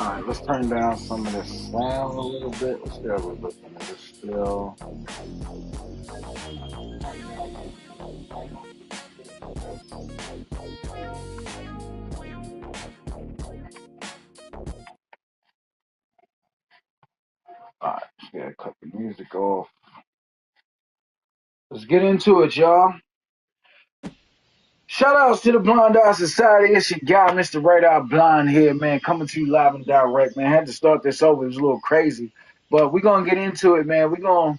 Alright, let's turn down some of this sound a little bit. Let's see how we're looking at this still. Alright, just gotta cut the music off. Let's get into it, y'all. Shout outs to the Blind Eye Society. It's your guy, Mr. Right Eye Blind here, man, coming to you live and direct, man. I had to start this over. It was a little crazy. But we're gonna get into it, man. I'm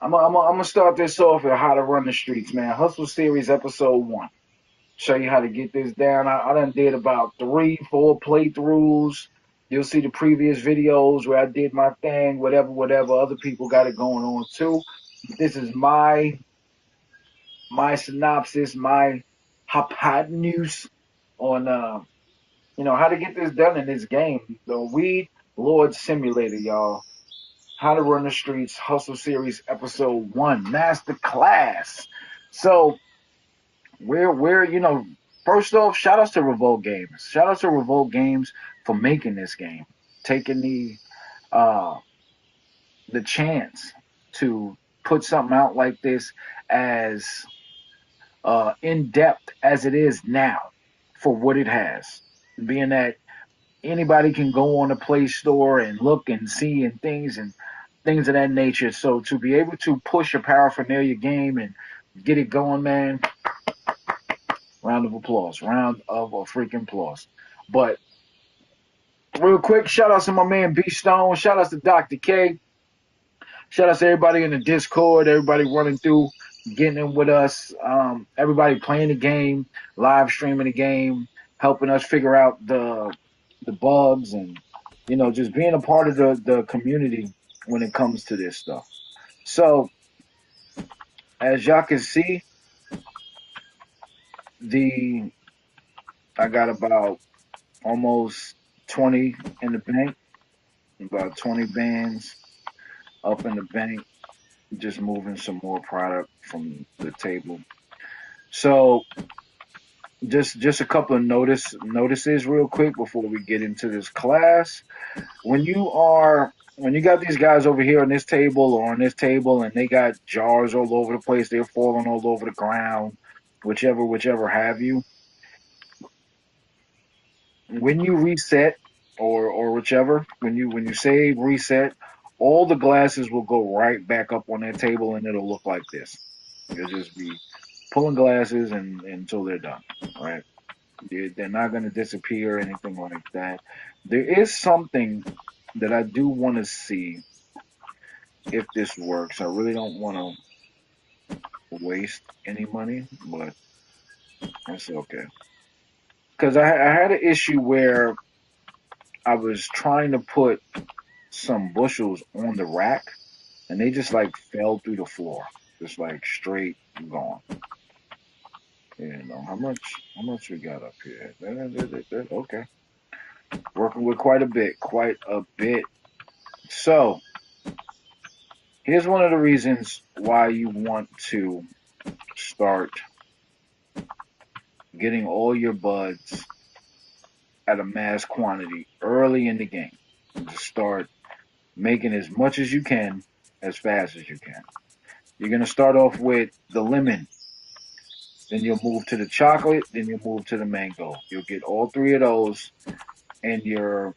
gonna start this off at how to run the streets, man. Hustle Series episode 1. Show you how to get this down. I done did about 3-4 playthroughs. You'll see the previous videos where I did my thing, whatever. Other people got it going on too. This is my synopsis, my hypotenuse on how to get this done in this game. The Weed Lord Simulator, y'all. How to Run the Streets, Hustle Series episode 1, Masterclass. So we're first off, shout outs to Revolt Games. Shout outs to Revolt Games for making this game, taking the chance to put something out like this as in depth as it is now for what it has. Being that anybody can go on the Play Store and look and see and things of that nature. So to be able to push a paraphernalia game and get it going, man, round of applause. Round of a freaking applause. But real quick, shout outs to my man B Stone. Shout outs to Dr. K. Shout outs to everybody in the Discord, everybody running through, getting in with us, everybody playing the game, live streaming the game, helping us figure out the bugs and just being a part of the community when it comes to this stuff. So as y'all can see, I got about almost 20 in the bank, about 20 bands up in the bank, just moving some more product from the table. So just a couple of notices real quick before we get into this class. When you got these guys over here on this table or on this table and they got jars all over the place, they're falling all over the ground, whichever have you. When you reset or whichever, when you save, reset, all the glasses will go right back up on that table and it'll look like this. You'll just be pulling glasses until they're done, right? They're not going to disappear or anything like that. There is something that I do want to see if this works. I really don't want to waste any money, but that's okay. Because I had an issue where I was trying to put some bushels on the rack, and they just like fell through the floor, just like straight gone. You know, how much we got up here? Okay. Working with quite a bit, quite a bit. So here's one of the reasons why you want to start getting all your buds at a mass quantity early in the game. To start making as much as you can as fast as you can. You're going to start off with the lemon, then you'll move to the chocolate, then you'll move to the mango. You'll get all three of those in your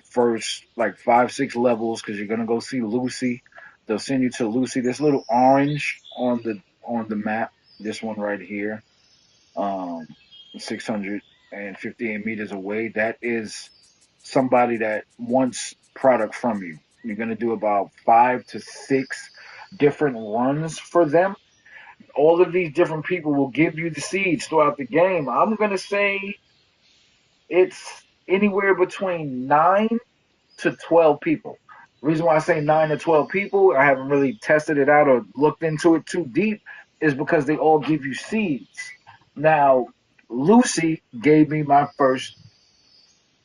first like 5, 6 levels because you're gonna go see Lucy. They'll send you to Lucy. This little orange on the map. This one right here, 658 meters away. That is somebody that wants product from you. You're gonna do about 5 to 6 different runs for them. All of these different people will give you the seeds throughout the game. I'm gonna say it's anywhere between 9 to 12 people. The reason why I say 9 to 12 people, I haven't really tested it out or looked into it too deep, is because they all give you seeds. Now, Lucy gave me my first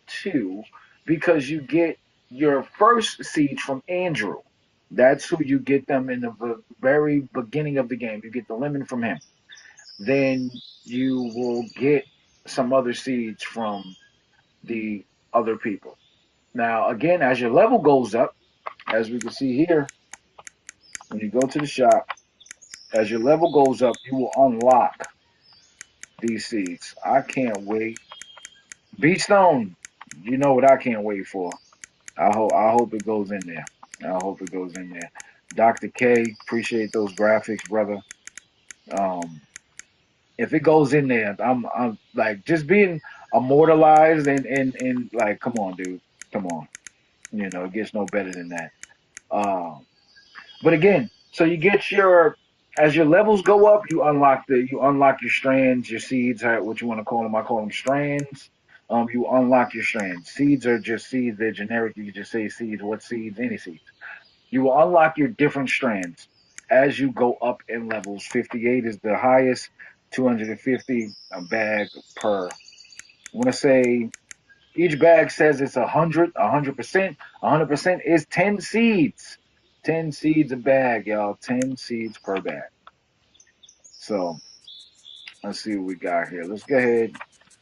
two because you get your first seeds from Andrew. That's who you get them in the very beginning of the game. You get the lemon from him. Then you will get some other seeds from the other people. Now, again, as your level goes up, as we can see here, when you go to the shop, as your level goes up, you will unlock these seeds. I can't wait. Beat Stone, you know what I can't wait for. I hope it goes in there. I hope it goes in there. Dr. K, appreciate those graphics, brother. Um, if it goes in there, I'm like just being immortalized and like, come on, dude, come on. You know, it gets no better than that. Um, But again, so you get your as your levels go up, you unlock your strands, your seeds, what you want to call them. I call them strands. You unlock your strands. Seeds are just seeds; they're generic. You can just say seeds. What seeds? Any seeds. You will unlock your different strands as you go up in levels. 58 is the highest. 250 a bag per. I want to say each bag says it's 100%. 100% is 10 seeds. 10 seeds a bag, y'all. 10 seeds per bag. So let's see what we got here. Let's go ahead and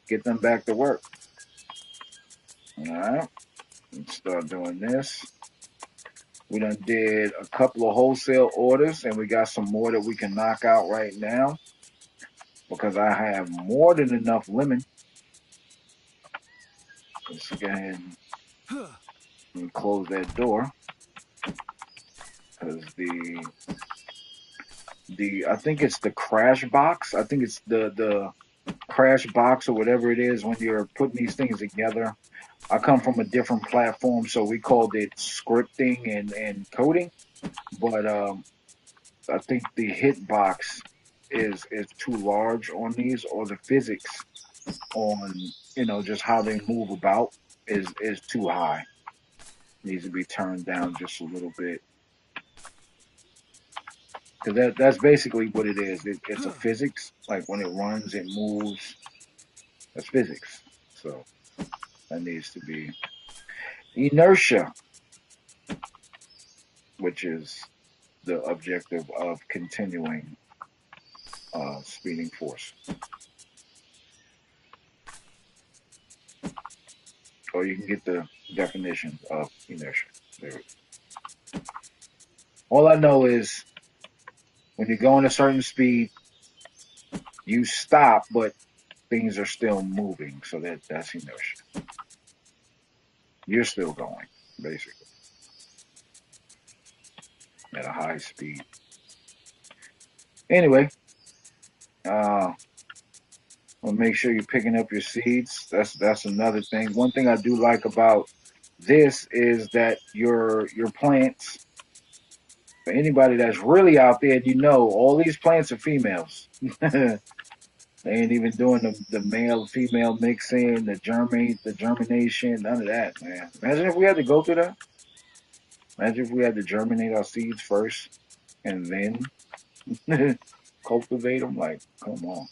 get them back to work. All right. Let's start doing this. We done did a couple of wholesale orders and we got some more that we can knock out right now because I have more than enough lemon. Let's go ahead and close that door because the I think it's the crash box. I think it's the crash box or whatever it is when you're putting these things together. I come from a different platform, so we called it scripting and coding. But I think the hitbox is too large on these, or the physics on just how they move about is too high. Needs to be turned down just a little bit because that's basically what it is. It's a physics. Like when it runs, it moves. That's physics. So that needs to be inertia, which is the objective of continuing speeding force. Or you can get the definition of inertia. There. All I know is when you're going a certain speed, you stop, but things are still moving. So that's inertia. You're still going, basically, at a high speed. Anyway, uh, well, make sure you're picking up your seeds. That's another thing. One thing I do like about this is that your plants, for anybody that's really out there, all these plants are females. They ain't even doing the male female mixing, the germination, none of that, man. Imagine if we had to go through that. Imagine if we had to germinate our seeds first and then cultivate them. Like, come on,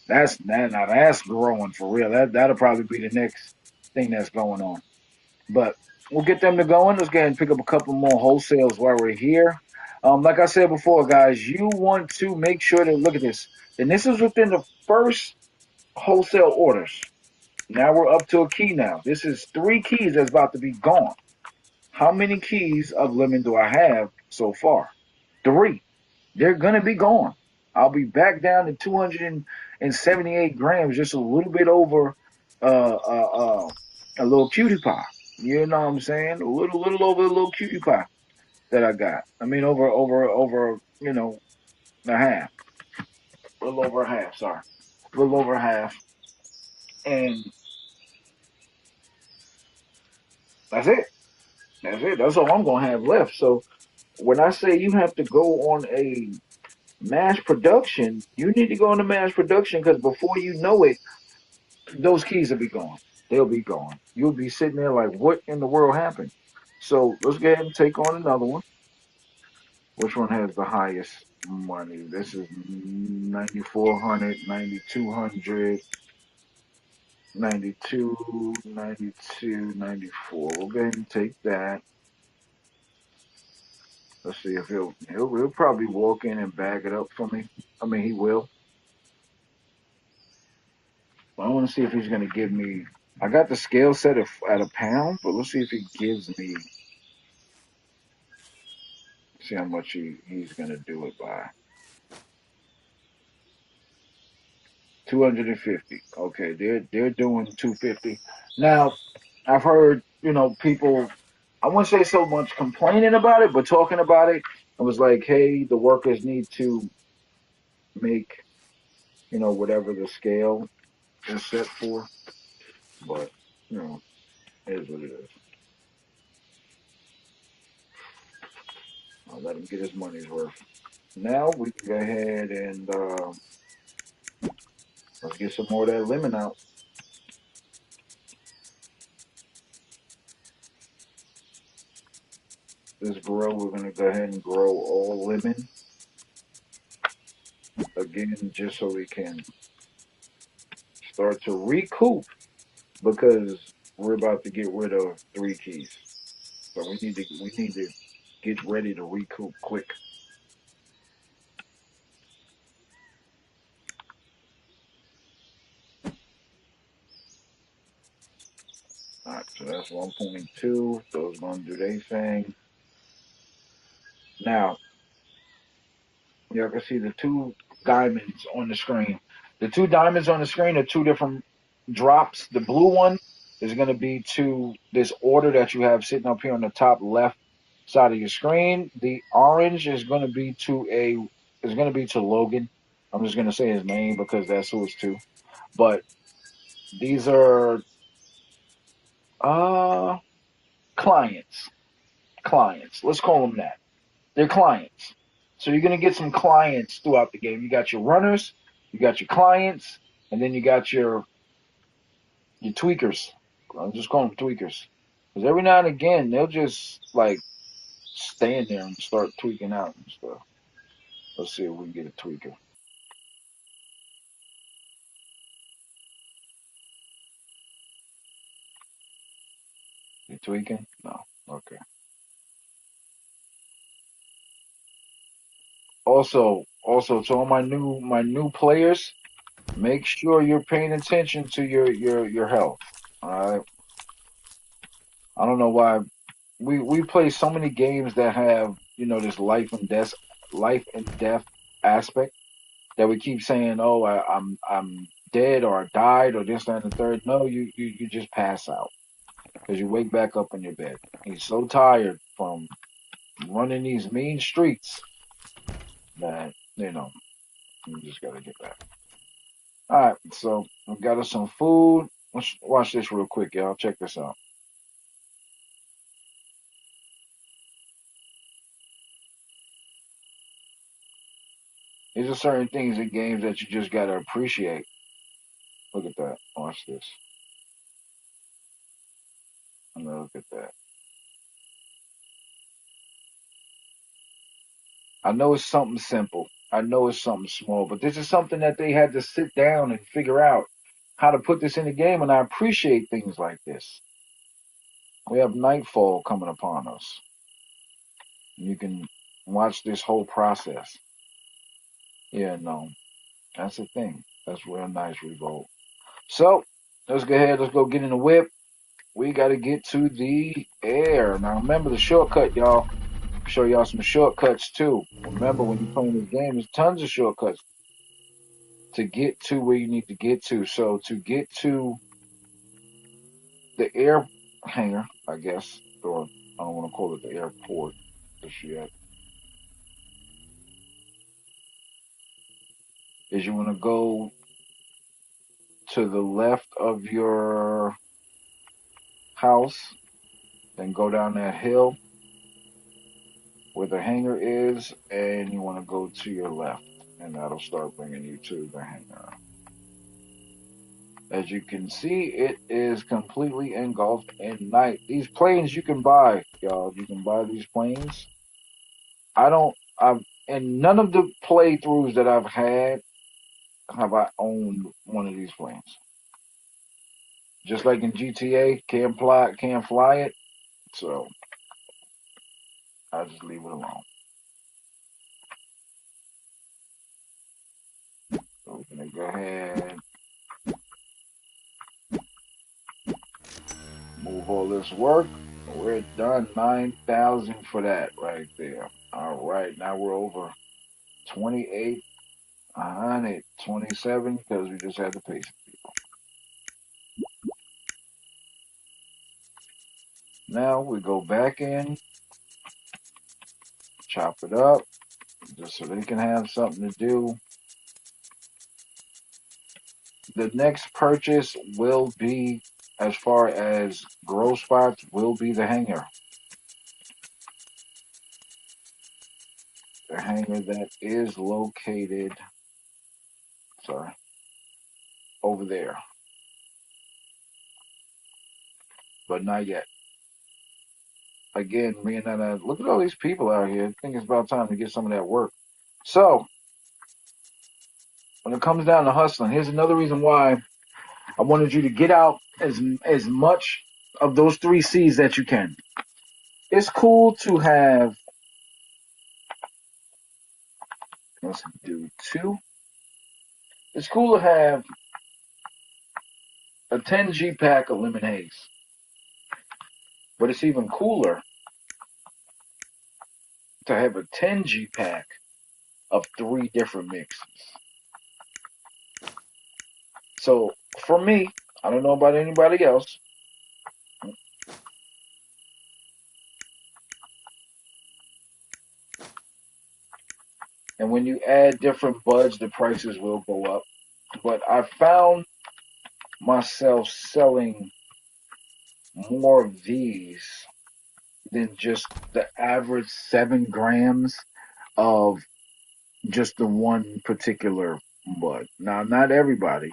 that's that now that's growing for real. That'll probably be the next thing that's going on. But we'll get them to going. Let's go ahead and pick up a couple more wholesales while we're here. Like I said before, guys, you want to make sure to look at this. And this is within the first wholesale orders. Now we're up to a key now. This is three keys that's about to be gone. How many keys of lemon do I have so far? Three. They're gonna be gone. I'll be back down to 278 grams, just a little bit over a little cutie pie. You know what I'm saying? A little over a little cutie pie that I got. I mean over a half. A little over a half, sorry. A little over a half. And that's it. That's it. That's all I'm gonna have left. So when I say you have to go on a mass production, you need to go into mass production because before you know it, those keys will be gone. They'll be gone. You'll be sitting there like, what in the world happened? So let's go ahead and take on another one. Which one has the highest money? This is 9,400, 9,200, 92, 92, 94. We'll go ahead and take that. Let's see if he'll probably walk in and bag it up for me. I mean, he will. I want to see if he's going to give me. I got the scale set at a pound, but let's see if he gives me. See how much he's going to do it by. 250. Okay, they're doing 250. Now, I've heard people. I wouldn't say so much complaining about it, but talking about it. I was like, hey, the workers need to make whatever the scale is set for. But it is what it is. I'll let him get his money's worth. Now we can go ahead and let's get some more of that lemon out. This grow, we're going to go ahead and grow all lemon again, just so we can start to recoup because we're about to get rid of three keys. So we need to get ready to recoup quick. All right, so that's 1.2. Those going to do their thing. Now, y'all can see the two diamonds on the screen. The two diamonds on the screen are two different drops. The blue one is going to be to this order that you have sitting up here on the top left side of your screen. The orange is going to be to Logan. I'm just going to say his name because that's who it's to. But these are uh clients. Clients. Let's call them that. They're clients. So you're gonna get some clients throughout the game. You got your runners, you got your clients, and then you got your tweakers. I'm just calling them tweakers. Because every now and again they'll just like stand there and start tweaking out and stuff. Let's see if we can get a tweaker. You tweaking? No. Okay. Also to all my new players, make sure you're paying attention to your health. All right. I don't know why we play so many games that have this life and death aspect that we keep saying, oh, I'm dead or I died or this that, and the third. No, you just pass out because you wake back up in your bed. He's so tired from running these mean streets that you just gotta get back. All right, so I got us some food. Let's watch this real quick, y'all. Check this out. These are certain things in games that you just gotta appreciate. Look at that. Watch this. Look at that. I know it's something simple. I know it's something small, but this is something that they had to sit down and figure out how to put this in the game, and I appreciate things like this. We have nightfall coming upon us. You can watch this whole process. Yeah, no, that's the thing. That's real nice, Revolt. So let's go ahead. Let's go get in the whip. We got to get to the air. Now remember the shortcut, y'all. Show y'all some shortcuts too. Remember when you're playing this game, there's tons of shortcuts to get to where you need to get to. So to get to the air hangar, I guess, or I don't want to call it the airport just yet, is you want to go to the left of your house, then go down that hill where the hangar is, and you want to go to your left, and that'll start bringing you to the hangar. As you can see, it is completely engulfed in night. These planes you can buy, y'all. You can buy these planes. I've, in none of the playthroughs that I've had have I owned one of these planes. Just like in GTA, can't fly it, so I just leave it alone. So we're gonna go ahead, move all this work. We're done. 9,000 for that right there. All right, now we're over 28,127 because we just had to pay some people. Now we go back in, chop it up, just so they can have something to do. The next purchase will be, as far as grow spots, will be the hangar. The hangar that is located, sorry, over there, but not yet. Again, me and look at all these people out here. I think it's about time to get some of that work. So, when it comes down to hustling, here's another reason why I wanted you to get out as much of those three C's that you can. It's cool to have, let's do two. It's cool to have a 10G pack of lemonades, but it's even cooler to have a 10G pack of three different mixes. So for me, I don't know about anybody else. And when you add different buds, the prices will go up. But I found myself selling more of these than just the average 7 grams of just the one particular bud. Now, not everybody,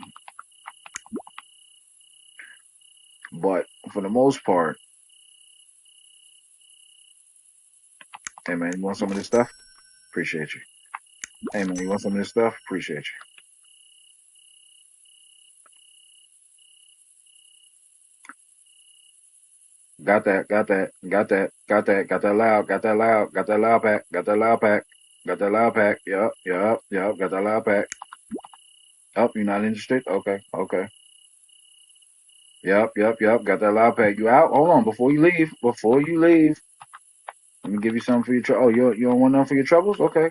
but for the most part, hey man, you want some of this stuff? Appreciate you. Hey man, you want some of this stuff? Appreciate you. Got that loud, got that loud pack, got that loud pack, got that loud pack. Yup, got that loud pack. Oh, you're not interested? Okay. Yup, got that loud pack. You out? Hold on, before you leave, let me give you something for your trouble. Oh, you don't want none for your troubles? Okay.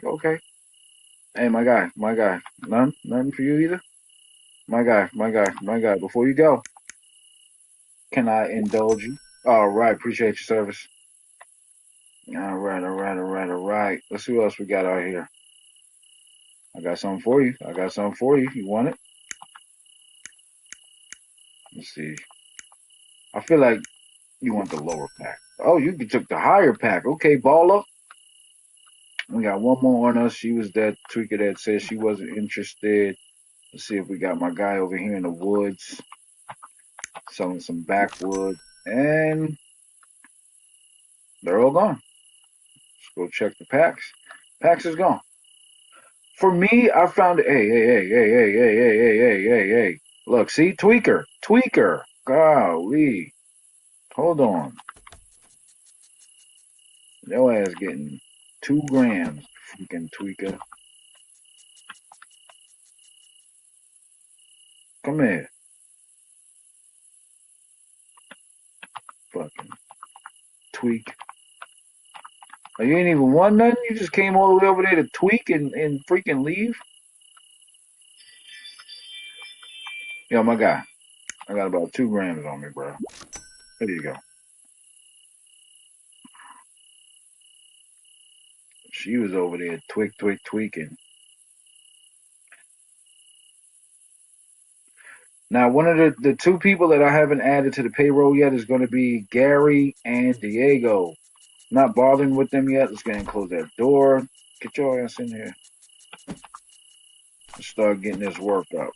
Hey, my guy, nothing for you either. My guy. Before you go, can I indulge you? All right, appreciate your service. All right. Let's see what else we got out here. I got something for you. You want it? Let's see. I feel like you want the lower pack. Oh, you took the higher pack. Okay, baller. We got one more on us. She was that tweaker that said she wasn't interested. Let's see if we got my guy over here in the woods selling some backwood. And they're all gone. Let's go check the packs. Packs is gone. For me, I found hey. Look, see, tweaker. Golly, hold on, your ass getting 2 grams, freaking tweaker. Come here, fucking tweak. Oh, you ain't even won nothing. You just came all the way over there to tweak and freaking leave. Yo, my guy, I got about 2 grams on me, bro. There you go. She was over there tweaking. Now, one of the two people that I haven't added to the payroll yet is going to be Gary and Diego. Not bothering with them yet. Let's go ahead and close that door. Get your ass in here. Let's start getting this work up.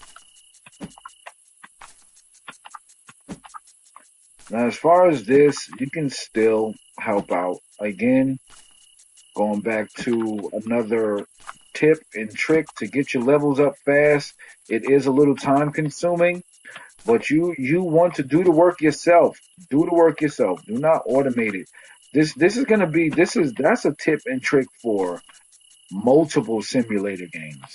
Now, as far as this, you can still help out. Again, going back to another tip and trick to get your levels up fast. It is a little time consuming, but you want to do the work yourself. Do the work yourself. Do not automate it. This is gonna be that's a tip and trick for multiple simulator games.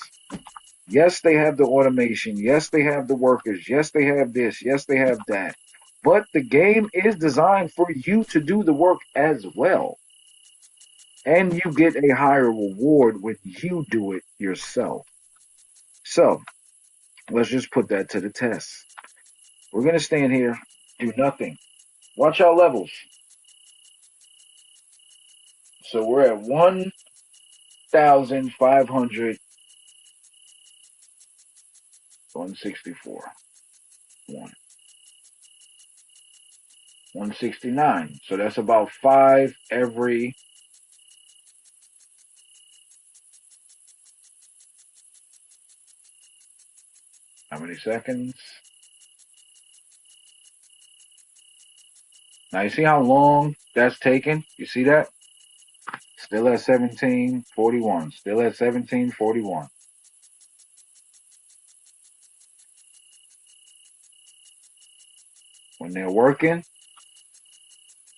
Yes, they have the automation. Yes, they have the workers. Yes, they have this. Yes, they have that. But the game is designed for you to do the work as well. And you get a higher reward when you do it yourself. So let's just put that to the test. We're going to stand here, do nothing. Watch our levels. So we're at 1,500, 164, 169. So that's about 5 every, how many seconds? Now you see how long that's taken? You see that? Still at 1741. Still at 1741. When they're working,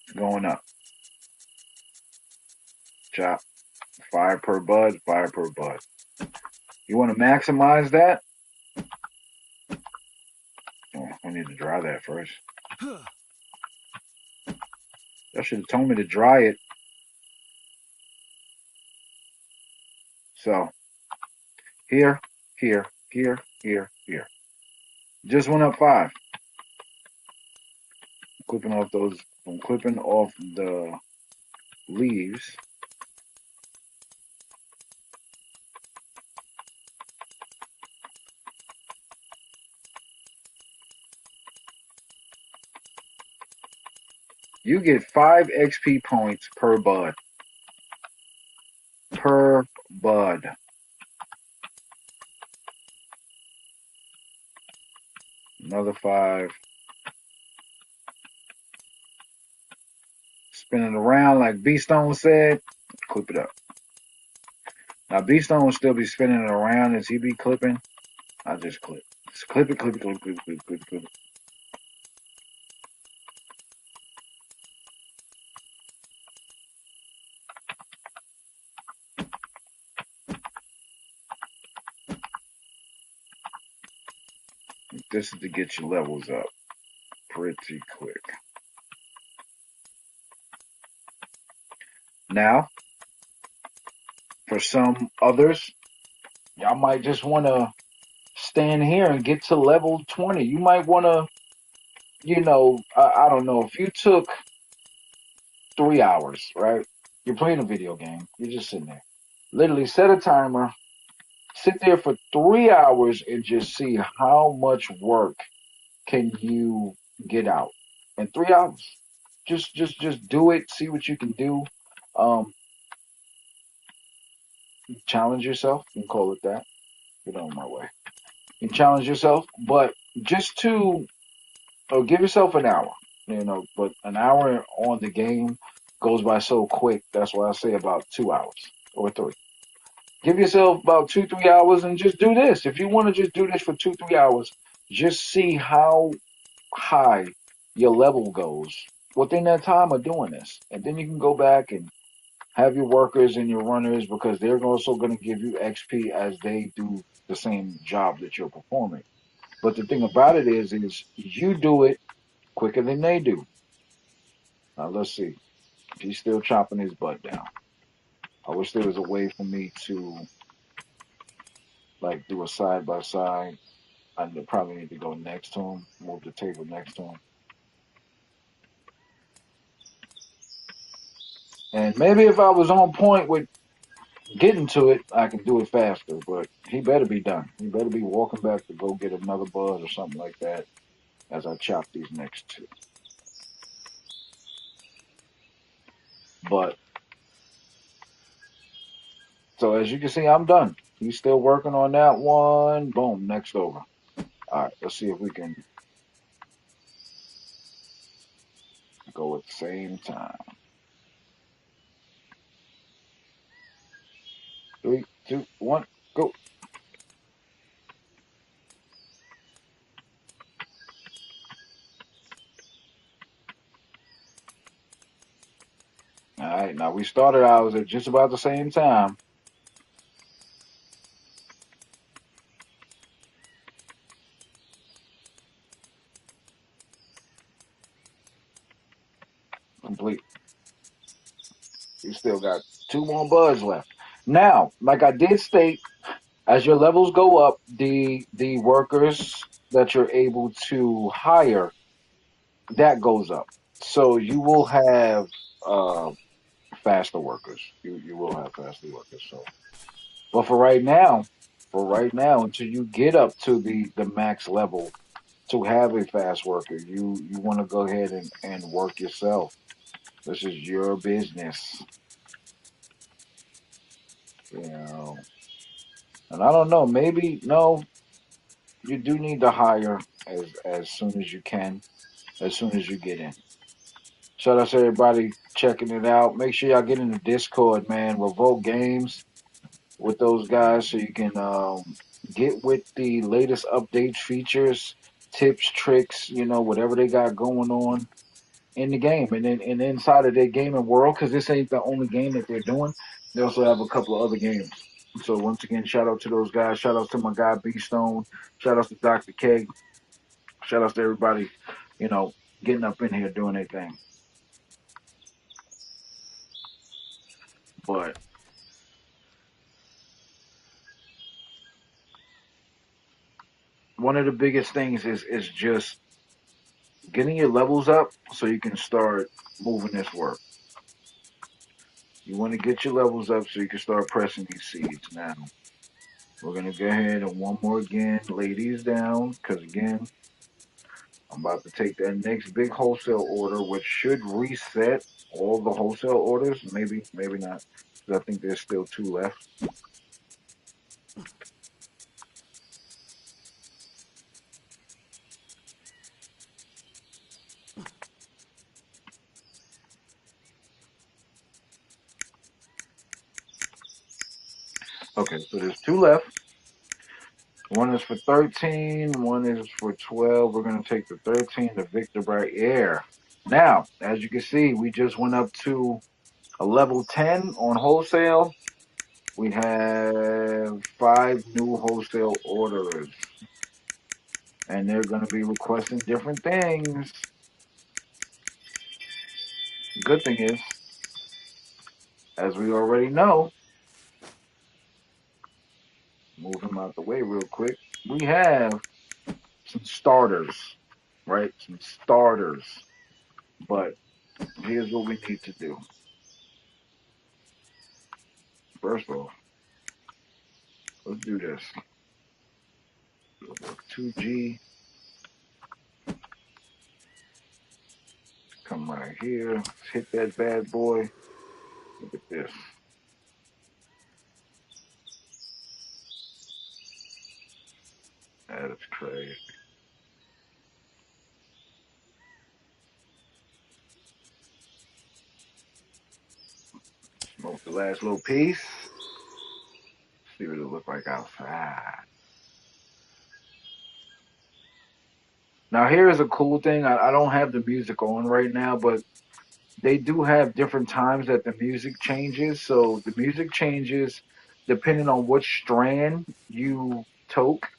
it's going up. Chop. 5 per bud, 5 per bud. You want to maximize that? Oh, I need to dry that first. That should have told me to dry it. So, here. Just went up 5. I'm clipping off the leaves. You get 5 XP points per bud. Per bud. Another 5. Spinning around like B-Stone said. Clip it up. Now B-Stone will still be spinning it around as he be clipping. I just clip. Just clip it. This is to get your levels up pretty quick. Now, for some others, y'all might just want to stand here and get to level 20. You might want to, I don't know, if you took 3 hours, right? You're playing a video game. You're just sitting there. Literally set a timer, sit there for 3 hours and just see how much work can you get out in 3 hours. Just do it. See what you can do. Um, challenge yourself. You can call it that. Get on my way. You can challenge yourself, but just to give yourself an hour. But an hour on the game goes by so quick. That's why I say about 2 hours or 3. Give yourself about 2, 3 hours and just do this. If you want to just do this for 2, 3 hours, just see how high your level goes within that time of doing this. And then you can go back and have your workers and your runners because they're also going to give you XP as they do the same job that you're performing. But the thing about it is you do it quicker than they do. Now let's see. He's still chopping his butt down. I wish there was a way for me to like do a side by side. I probably need to go next to him, move the table next to him. And maybe if I was on point with getting to it, I can do it faster. But he better be done. He better be walking back to go get another buzz or something like that as I chop these next two. But so as you can see, I'm done. He's still working on that one. Boom, next over. All right, let's see if we can go at the same time. 3, 2, 1, go. All right, now we started ours at just about the same time. Complete. You still got two more buzz left. Now, like I did state, as your levels go up, the workers that you're able to hire that goes up. So you will have uh, faster workers. You will have faster workers. So, but for right now, until you get up to the max level to have a fast worker, you want to go ahead and work yourself. This is your business, you know. And I don't know, maybe no, you do need to hire as soon as you can, as soon as you get in. Shout out to everybody checking it out. Make sure y'all get in the Discord, man. Revolt Games with those guys so you can get with the latest updates, features, tips, tricks, whatever they got going on in the game and then and inside of their gaming world because this ain't the only game that they're doing. They also have a couple of other games. So once again, shout out to those guys. Shout out to my guy B Stone. Shout out to Dr. K. Shout out to everybody, you know, getting up in here doing their thing. But one of the biggest things is just getting your levels up so you can start moving this work. You want to get your levels up so you can start pressing these seeds. Now, we're going to go ahead and one more again, lay these down because, again, I'm about to take that next big wholesale order, which should reset all the wholesale orders. Maybe, maybe not. 'Cause I think there's still two left. Okay, so there's two left. One is for 13, one is for 12. We're going to take the 13, the Victor Bright Air. Now, as you can see, we just went up to a level 10 on wholesale. We have 5 new wholesale orders, and they're going to be requesting different things. Good thing is, as we already know, move him out the way real quick. We have some starters, right? Some starters. But here's what we need to do. First off, let's do this. 2G, come right here. Let's hit that bad boy. Look at this. That is crazy. Smoke the last little piece. See what it look like outside. Now here's a cool thing. I don't have the music on right now, but they do have different times that the music changes. So the music changes depending on which strand you toke,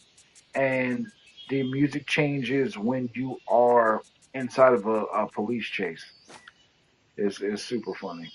and the music changes when you are inside of a police chase. It's super funny.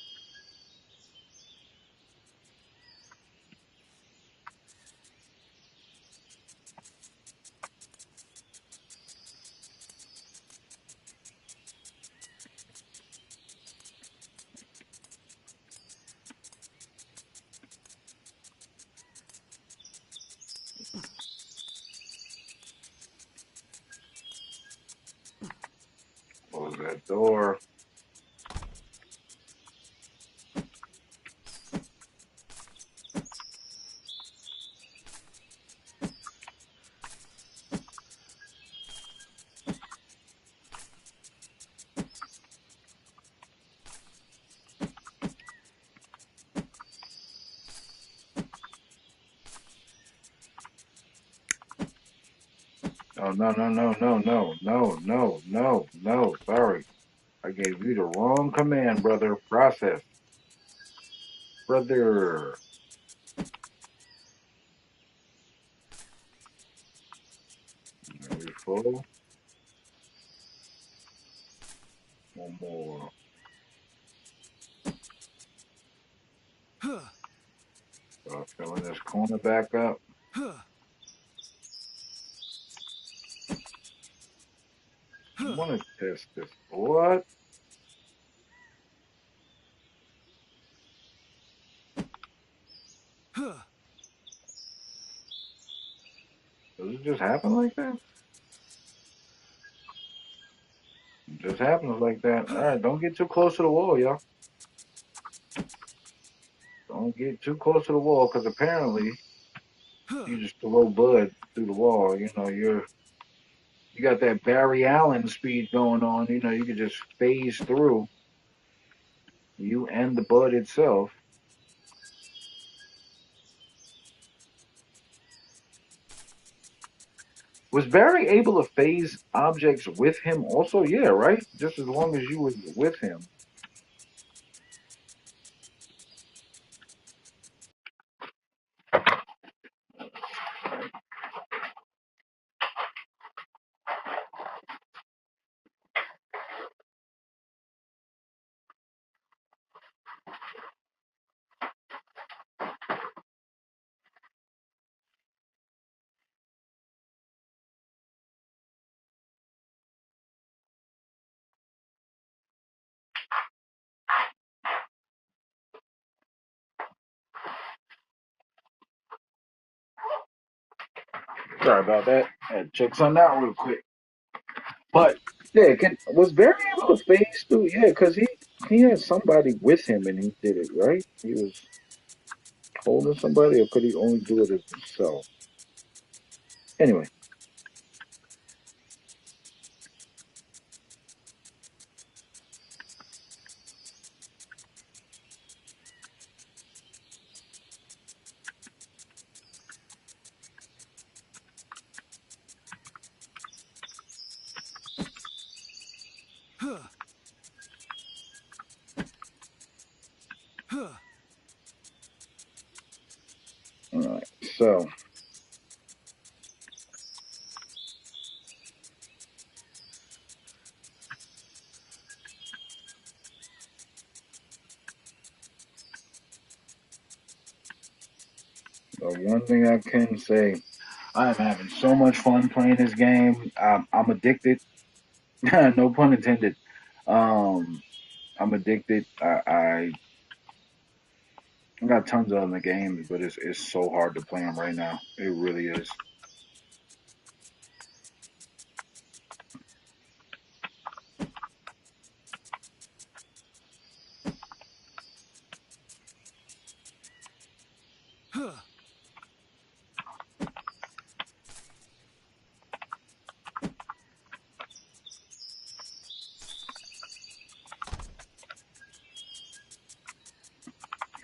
Close that door. Oh no no no no no no no no no. Sorry, I gave you the wrong command, brother. Process, brother. Are we full? One more. Filling this corner back up. I want to test this. What? Does it just happen like that? It just happens like that. All right, don't get too close to the wall, y'all. Don't get too close to the wall, because apparently you just throw Bud through the wall. You got that Barry Allen speed going on. You can just phase through you and the Bud itself. Was Barry able to phase objects with him also? Yeah, right? Just as long as you was with him. Sorry about that. I had to check something out real quick. But yeah, was Barry able to phase through? Yeah, because he had somebody with him and he did it, right? He was holding somebody, or could he only do it as himself? Anyway, all right. So the one thing I can say, I'm having so much fun playing this game. I'm addicted. No pun intended. Um, I'm addicted. I got tons of them in the game, but it's so hard to play them right now. It really is.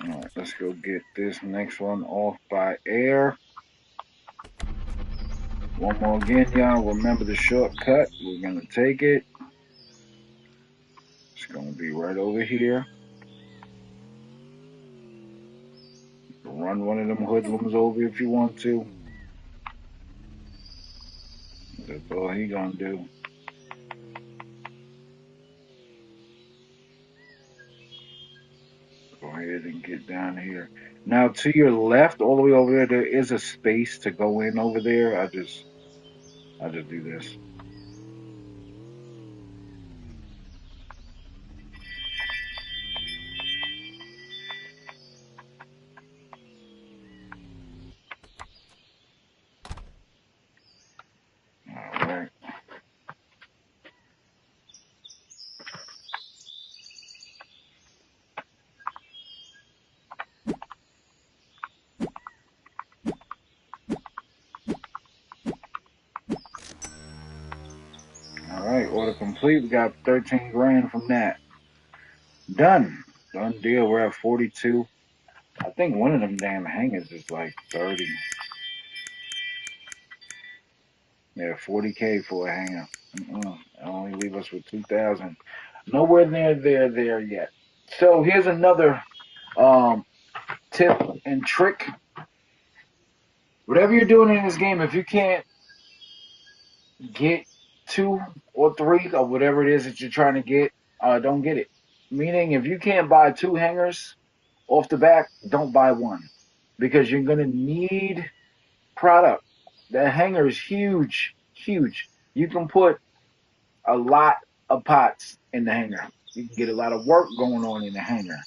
All right, let's go get this next one off by air. One more again, y'all. Remember the shortcut. We're going to take it. It's going to be right over here. Run one of them hoodlums over if you want to. That's all he going to do. Go ahead and get down here. Now, to your left, all the way over there, there is a space to go in over there. I just do this. All right. All right, order complete. We got 13 grand from that. Done. Done deal. We're at 42. I think one of them damn hangers is like 30. Yeah, 40K for a hanger. Only leave us with 2,000. Nowhere near there yet. So here's another tip and trick. Whatever you're doing in this game, if you can't get 2 or 3 or whatever it is that you're trying to get, don't get it. Meaning, if you can't buy 2 hangers off the back, don't buy 1 because you're gonna need product. That hanger is huge, huge. You can put a lot of pots in the hanger. You can get a lot of work going on in the hanger.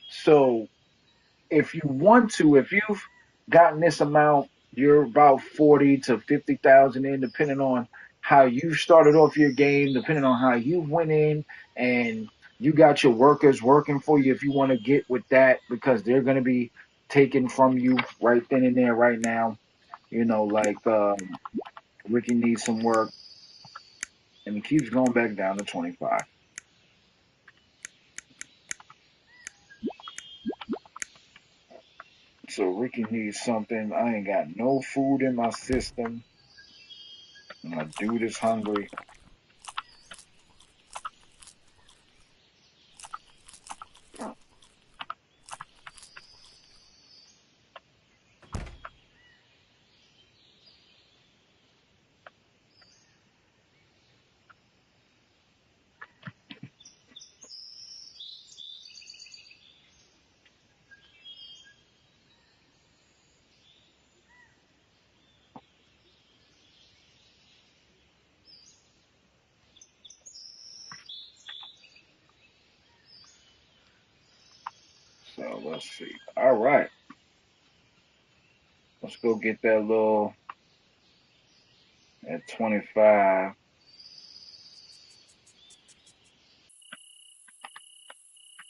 So if you want to, if you've gotten this amount, you're about 40 to 50,000 in, depending on how you started off your game, depending on how you went in, and you got your workers working for you. If you want to get with that, because they're going to be taken from you right then and there, right now. You know, like Ricky needs some work, and it keeps going back down to 25. So Ricky needs something. I ain't got no food in my system. My dude is hungry. So let's see. All right. Let's go get that little at 25.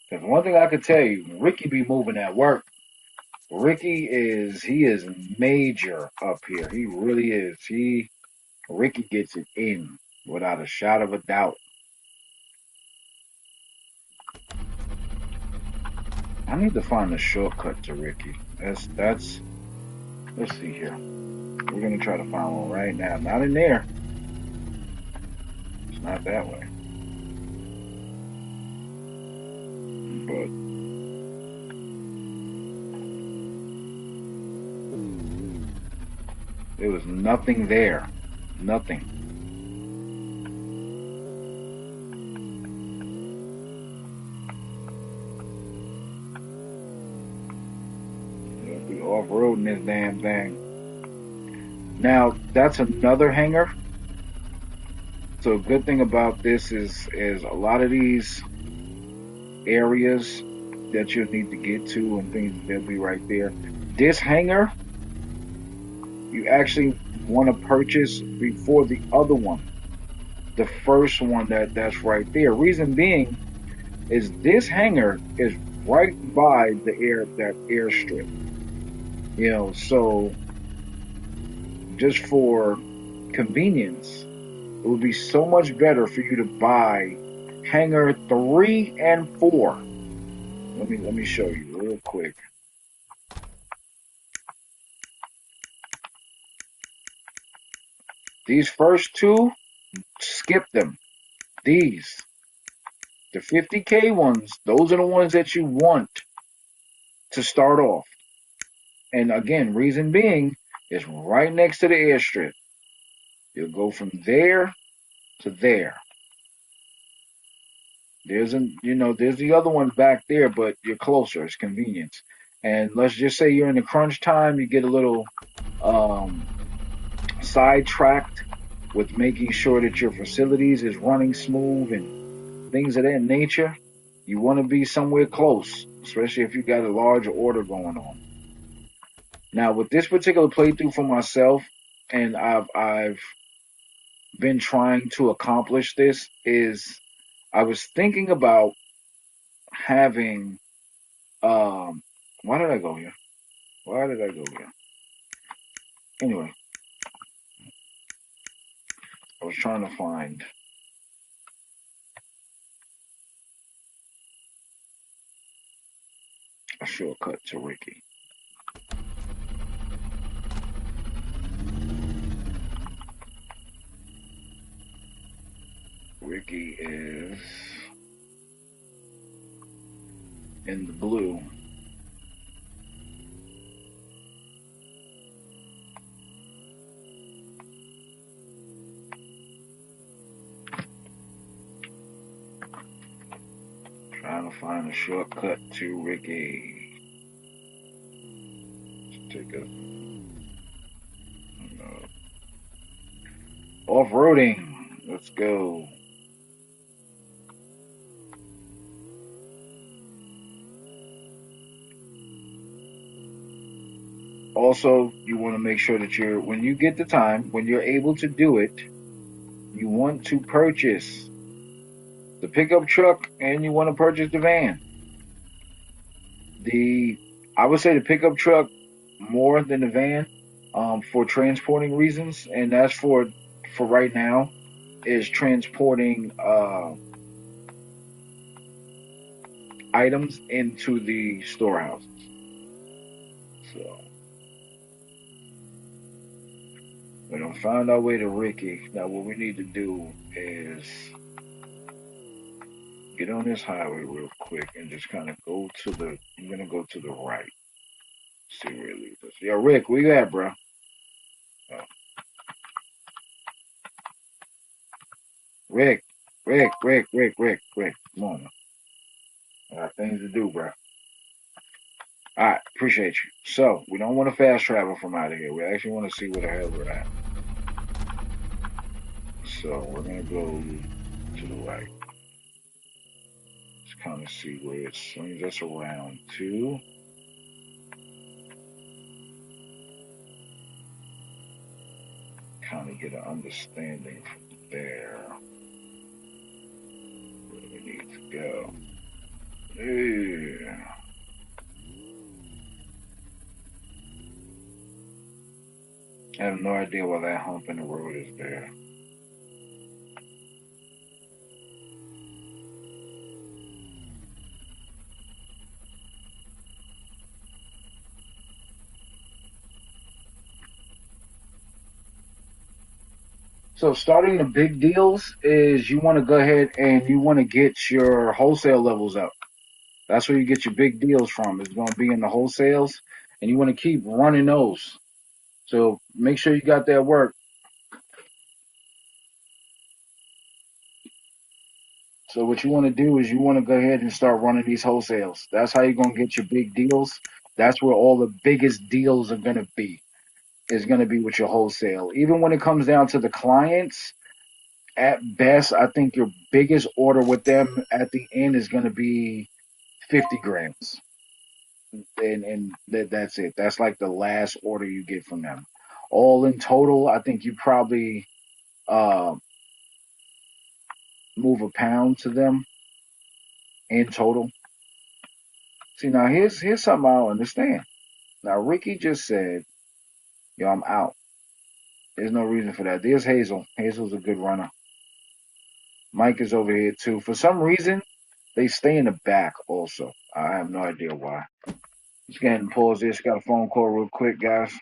Because one thing I could tell you, Ricky be moving at work. He is major up here. He really is. Ricky gets it in without a shot of a doubt. I need to find a shortcut to Ricky. That's let's see here. We're gonna try to find one right now. Not in there. It's not that way. But there was nothing there. Nothing. We off-roading this damn thing. Now, that's another hanger. So a good thing about this is a lot of these areas that you'll need to get to and things, they'll be right there. This hanger, you actually want to purchase before the other one. The first one that's right there. Reason being is this hanger is right by that airstrip. You know, so just for convenience, it would be so much better for you to buy hanger 3 and 4. You let me show you real quick. These first two, skip them. These, the 50K ones, those are the ones that you want to start off. And again, reason being is right next to the airstrip. You'll go from there to there. There's the other one back there, but you're closer. It's convenience. And let's just say you're in the crunch time, you get a little um, sidetracked with making sure that your facilities is running smooth and things of that nature. You want to be somewhere close, especially if you got a large order going on. Now, with this particular playthrough for myself, and I've been trying to accomplish this, is I was thinking about having why did I go here? Why did I go here? Anyway, I was trying to find a shortcut to Ricky. Ricky is in the blue. Trying to find a shortcut to Ricky. Let's take a off-roading. Let's go. Also, you want to make sure that when you get the time, when you're able to do it, you want to purchase the pickup truck and you want to purchase the van. I would say the pickup truck more than the van, for transporting reasons, and that's for right now is transporting items into the storehouses. So we don't find our way to Ricky. Now what we need to do is get on this highway real quick and just kind of go to the. I'm gonna go to the right. See where it leads us. Yo, Rick, where you at, bro? Oh, Rick, Rick. Come on, man. I got things to do, bro. All right, appreciate you. So we don't want to fast travel from out of here. We actually want to see where the hell we're at. So we're gonna go to the right. Let's kind of see where it swings us around to. Kind of get an understanding from there where we need to go. Yeah. I have no idea why that hump in the road is there. So starting the big deals is you want to go ahead and you want to get your wholesale levels up. That's where you get your big deals from. It's going to be in the wholesales, and you want to keep running those. So make sure you got that work. So what you want to do is you want to go ahead and start running these wholesales. That's how you're going to get your big deals. That's where all the biggest deals are going to be. Is going to be with your wholesale. Even when it comes down to the clients, at best, I think your biggest order with them at the end is going to be 50 grams. And that's it. That's like the last order you get from them. All in total, I think you probably uh, move a pound to them in total. See, now here's something I don't understand. Now Ricky just said, "Yo, I'm out." There's no reason for that. There's Hazel. Hazel's a good runner. Mike is over here too. For some reason, They stay in the back also. I have no idea why. Let's go ahead and pause this. Got a phone call real quick, guys.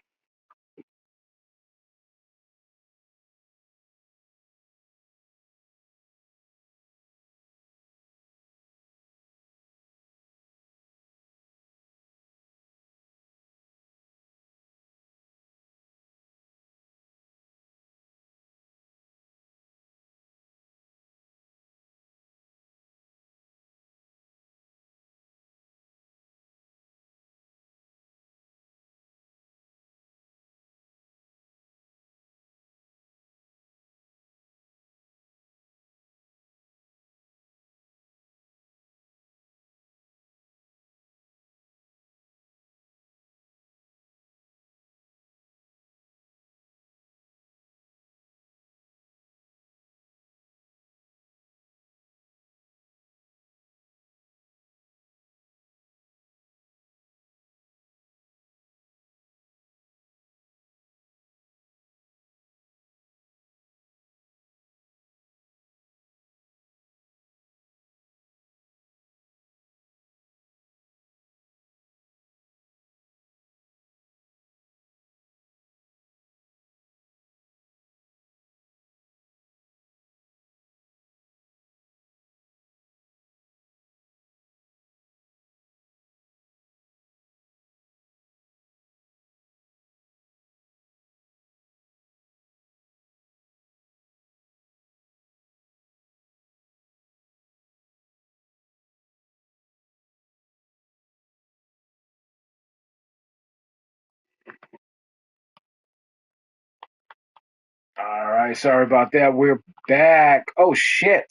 All right, sorry about that. We're back. Oh shit.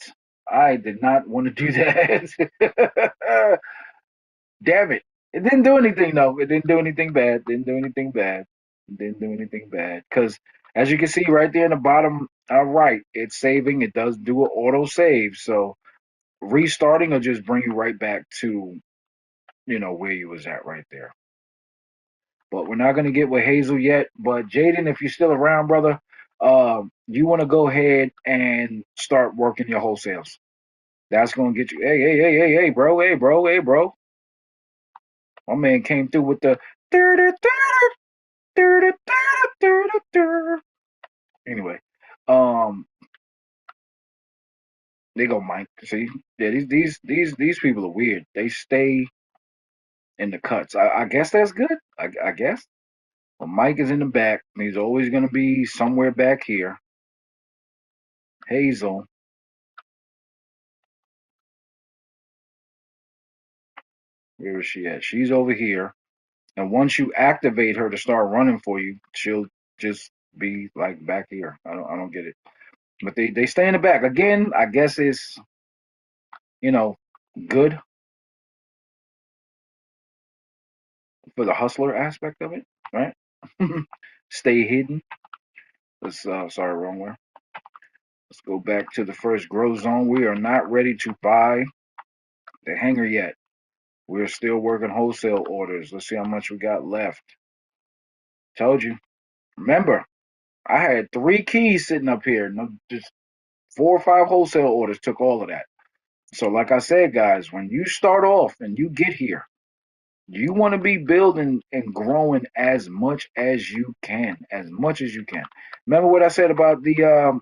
I did not want to do that. Damn it. It didn't do anything though. It didn't do anything bad. Didn't do anything bad. Didn't do anything bad. Cause as you can see right there in the bottom right, it's saving. It does do an auto save. So restarting will just bring you right back to, where you was at right there. But we're not gonna get with Hazel yet. But Jaden, if you're still around, brother, you want to go ahead and start working your wholesales. That's gonna get you. Hey, hey, hey, hey, hey, bro, hey, bro, hey, bro. My man came through with the. Anyway, um, they go Mike. See, yeah, these people are weird. They stay in the cuts. I guess that's good. I guess. But Mike is in the back. He's always gonna be somewhere back here. Hazel, where is she at? She's over here. And once you activate her to start running for you, she'll just be like back here. I don't get it. But they stay in the back. Again, I guess it's, you know, good for the hustler aspect of it, right? Stay hidden. Let's sorry, wrong way. Let's go back to the first grow zone. We are not ready to buy the hanger yet. We're still working wholesale orders. Let's see how much we got left. Told you. Remember, I had 3 keys sitting up here. No, just 4 or 5 wholesale orders took all of that. So, like I said, guys, when you start off and you get here, you want to be building and growing as much as you can, as much as you can. Remember what I said about the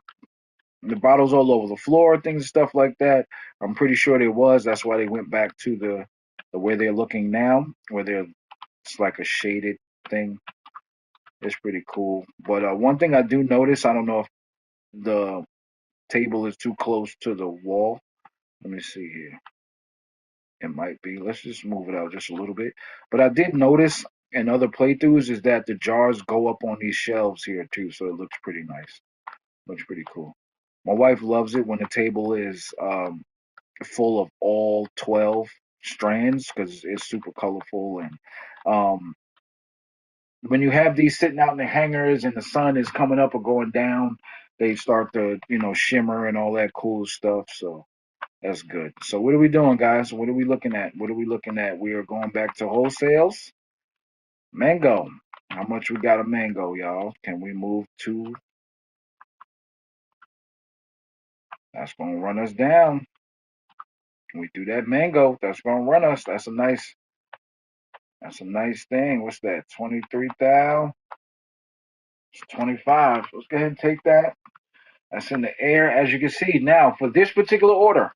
bottles all over the floor, things and stuff like that. I'm pretty sure there was. That's why they went back to the way they're looking now, where it's like a shaded thing. It's pretty cool. But one thing I do notice, I don't know if the table is too close to the wall. Let me see here. It might be. Let's just move it out just a little bit. But I did notice in other playthroughs is that the jars go up on these shelves here too, so it looks pretty nice. Looks pretty cool. My wife loves it when the table is full of all 12 strands because it's super colorful. And um, when you have these sitting out in the hangers and the sun is coming up or going down, they start to, shimmer and all that cool stuff. So that's good. So what are we doing, guys? What are we looking at? What are we looking at? We are going back to wholesales. Mango. How much we got of mango, y'all? Can we move to? That's gonna run us down. We do that mango. That's gonna run us. That's a nice thing. What's that? 23,000. It's 25. Let's go ahead and take that. That's in the air, as you can see. Now, for this particular order,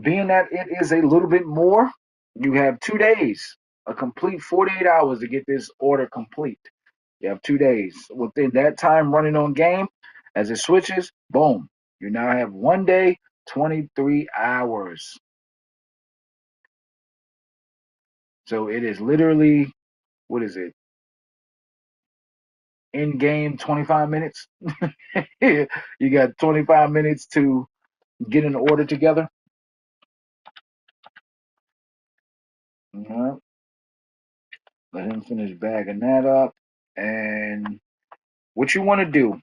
being that it is a little bit more, you have 2 days, a complete 48 hours to get this order complete. You have 2 days. Within that time running on game, as it switches, boom, you now have 1 day, 23 hours. So it is literally, what is it? In game 25 minutes. You got 25 minutes to get an order together. All right. Let him finish bagging that up. And what you want to do,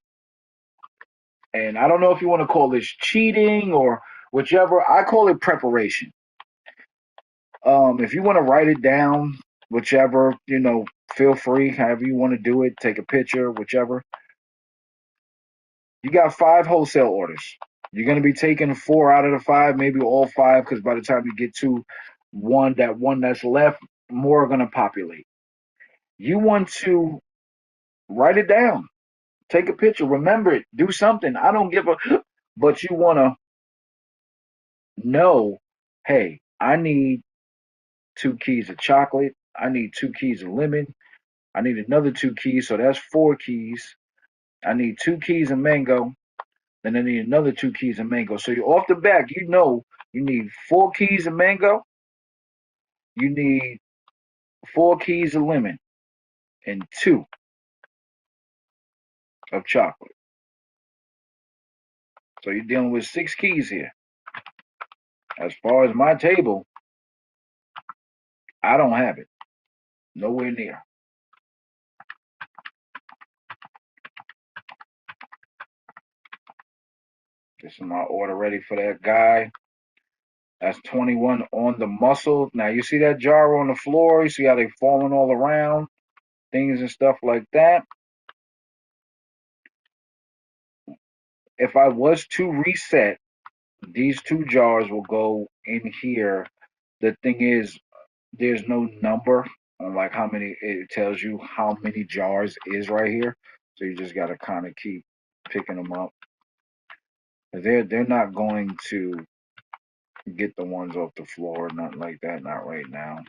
and I don't know if you want to call this cheating or whichever, I call it preparation. If you want to write it down, whichever, feel free, however you want to do it, take a picture, whichever. You got 5 wholesale orders. You're going to be taking 4 out of the 5, maybe all 5, because by the time you get to that one that's left, more are going to populate. You want to write it down, take a picture, remember it, do something. I don't give a, but you want to know, hey, I need 2 keys of chocolate. I need 2 keys of lemon. I need another 2 keys, so that's 4 keys. I need 2 keys of mango, and I need another 2 keys of mango. So you're off the back, you need 4 keys of mango, you need 4 keys of lemon, and 2 of chocolate. So you're dealing with 6 keys here. As far as my table, I don't have it. Nowhere near. This is my order ready for that guy. That's 21 on the muscle. Now you see that jar on the floor? You see how they falling all around? Things and stuff like that. If I was to reset, these 2 jars will go in here. The thing is, there's no number on like how many, it tells you how many jars is right here. So you just gotta kind of keep picking them up. They're not going to get the ones off the floor, nothing like that, not right now.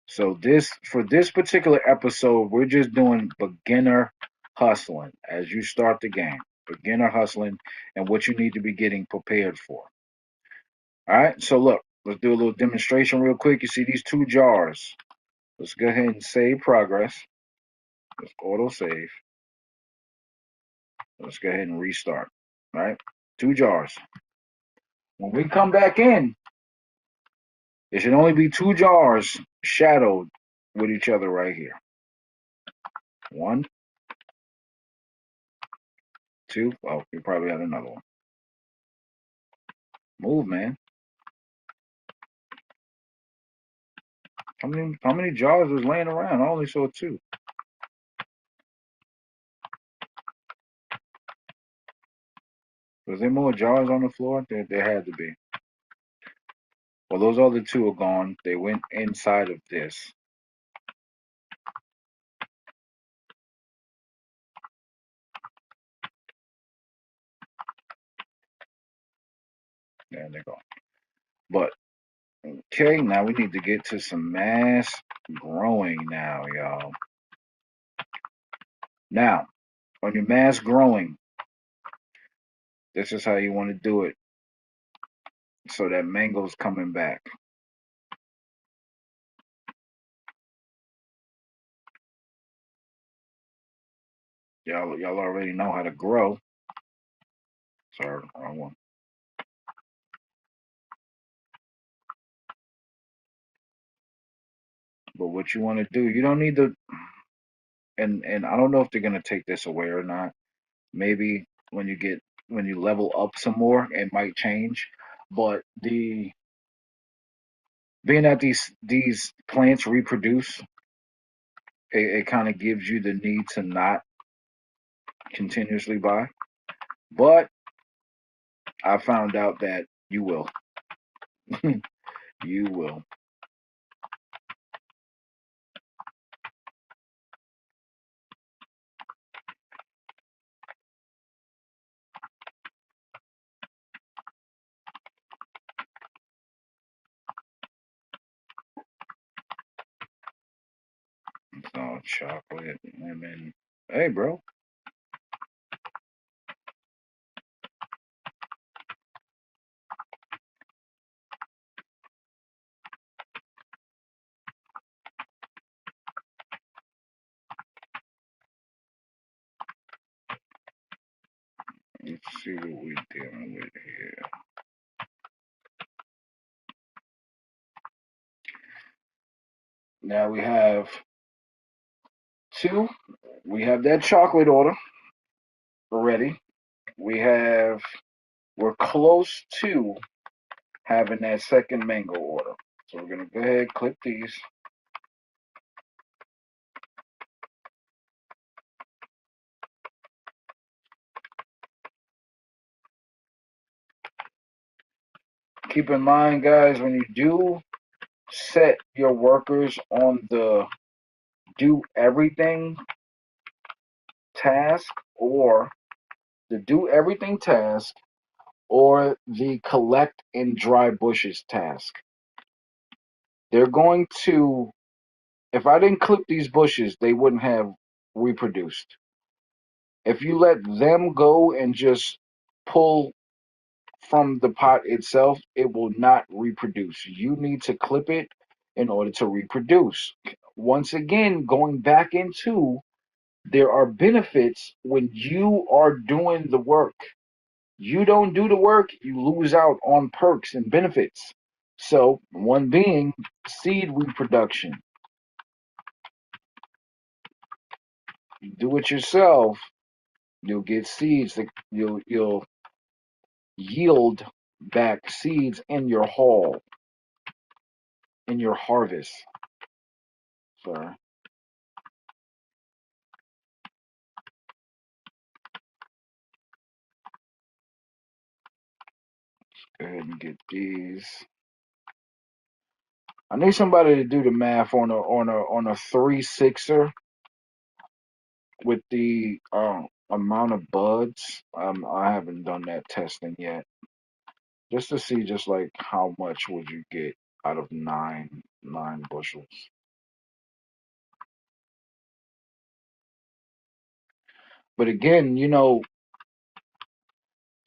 So for this particular episode, we're just doing beginner hustling as you start the game. Beginner hustling and what you need to be getting prepared for. All right, so look, let's do a little demonstration real quick. You see these 2 jars. Let's go ahead and save progress. Let's auto save. Let's go ahead and restart. All right, 2 jars. When we come back in, it should only be 2 jars shadowed with each other right here. 1, 2. Oh, you probably had another one. Move, man. How many jars was laying around? I only saw 2. Was there more jars on the floor? There had to be. Well, those other 2 are gone. They went inside of this. There they go. But okay, now we need to get to some mass growing now, y'all. Now, on your mass growing, this is how you want to do it. So that mango's coming back. Y'all already know how to grow. Sorry, wrong one. But what you want to do, you don't need to, and I don't know if they're gonna take this away or not. Maybe when you level up some more, it might change. But being that these plants reproduce, it kind of gives you the need to not continuously buy. But I found out that you will. You will. It's all chocolate. I mean, hey, bro. Let's see what we're dealing with here. Now we have two. We have that chocolate order already. We have, we're close to having that second mango order. So we're going to go ahead, click these. Keep in mind, guys, when you do set your workers on the do everything task or the do everything task or the collect and dry bushes task, they're going to, if I didn't clip these bushes, they wouldn't have reproduced. If you let them go and just pull from the pot itself, it will not reproduce. You need to clip it in order to reproduce. Once again, going back into, there are benefits when you are doing the work. You don't do the work, you lose out on perks and benefits. So, one being seed reproduction. You do it yourself, you'll get seeds that you'll yield back seeds in your haul, in your harvest. Sorry. Go ahead and get these. I need somebody to do the math on a 3 6er with the amount of buds. I haven't done that testing yet, just to see just like how much would you get out of nine bushels. But again,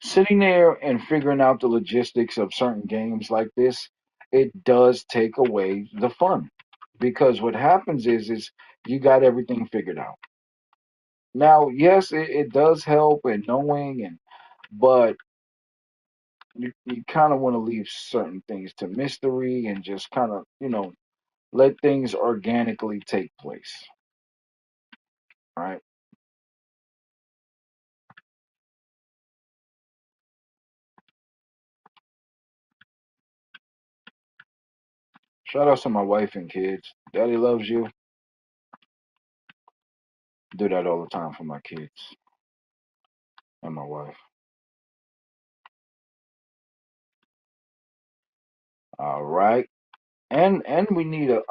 sitting there and figuring out the logistics of certain games like this, it does take away the fun because what happens is you got everything figured out. Now, yes, it does help in knowing, but you kind of want to leave certain things to mystery and just kind of let things organically take place. All right. Shout out to my wife and kids. Daddy loves you. Do that all the time for my kids and my wife. All right. And we need a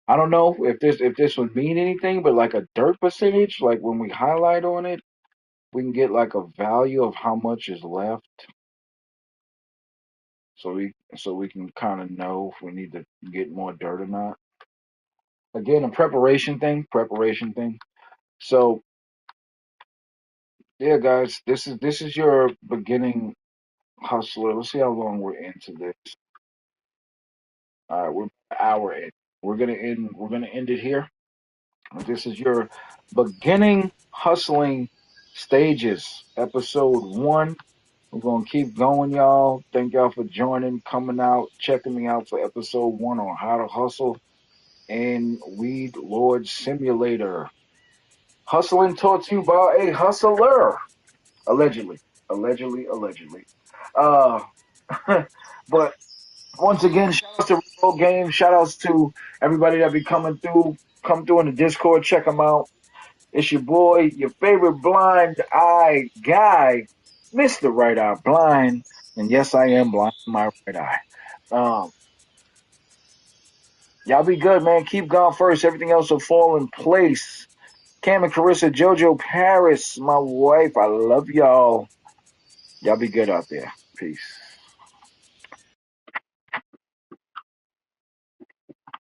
I don't know if this would mean anything, but like a dirt percentage, like when we highlight on it, we can get like a value of how much is left, so we can kind of know if we need to get more dirt or not. Again, a preparation thing. So yeah, guys, this is your beginning hustler. Let's see how long we're into this. All right, we're an hour in. We're gonna end it here. This is your beginning hustling stages, episode one. We're gonna keep going, y'all. Thank y'all for joining, coming out, checking me out for episode one on how to hustle in Weed Lord Simulator. Hustling taught to you by a hustler, allegedly, allegedly. Uh, but once again, shout outs to Real Game. Shout outs to everybody that be coming through. Come through in the Discord. Check them out. It's your boy, your favorite blind eye guy, Mr. Right Eye Blind. And yes, I am blind in my right eye. Um, y'all be good, man. Keep God first. Everything else will fall in place. Cam and Carissa, JoJo Paris, my wife. I love y'all. Y'all be good out there. Peace.